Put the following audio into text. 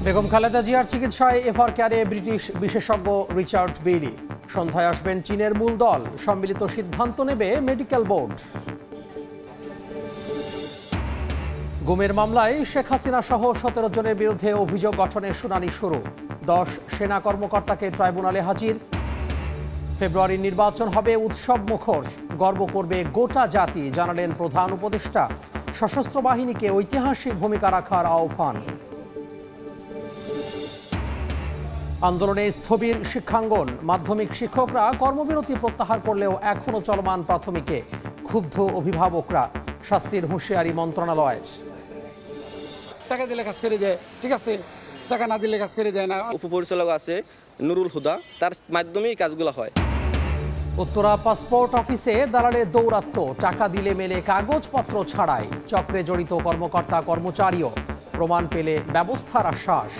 বেগম খালেদা জিয়ার চিকিৎসায় এফআর কেয়ারে ব্রিটিশ বিশেষজ্ঞ রিচার্ড বেইলি। সন্ধ্যায় আসবেন চীনের মূল দল। সম্মিলিত সিদ্ধান্ত নেবে মেডিকেল বোর্ড। গুমের মামলায় শেখ হাসিনা সহ 17 জনের বিরুদ্ধে অভিযোগ গঠনের শুনানি শুরু। 10 সেনা কর্মকর্তাকে ট্রাইব্যুনালে হাজির। ফেব্রুয়ারির নির্বাচন হবে উৎসব মুখর। গর্ব করবে গোটা জাতি, জানালেন প্রধান উপদেষ্টা। সশস্ত্র বাহিনীকে ঐতিহাসিক ভূমিকা রাখার আহ্বান। আন্দোলনে স্থবির শিক্ষাঙ্গন। মাধ্যমিক শিক্ষকরা কর্মবিরতি প্রত্যাহার করলেও এখনো চলমান প্রাথমিকে। ক্ষুব্ধ অভিভাবকরা। শাস্তির হুঁশিয়ারি মন্ত্রণালয়ের। টাকা দিলে কাজ করে দেয়, ঠিক আছে, টাকা না দিলে কাজ করে দেয় না। উপপরিচালক আছে নুরুল হুদা, তার মাধ্যমেই কাজগুলো হয়। উত্তরা পাসপোর্ট অফিসে দালালের দৌরাত্ম্য। টাকা দিলে মেলে কাগজপত্র ছাড়াই। চক্রে জড়িত কর্মকর্তা কর্মচারীও। প্রমাণ পেলে ব্যবস্থার আশ্বাস।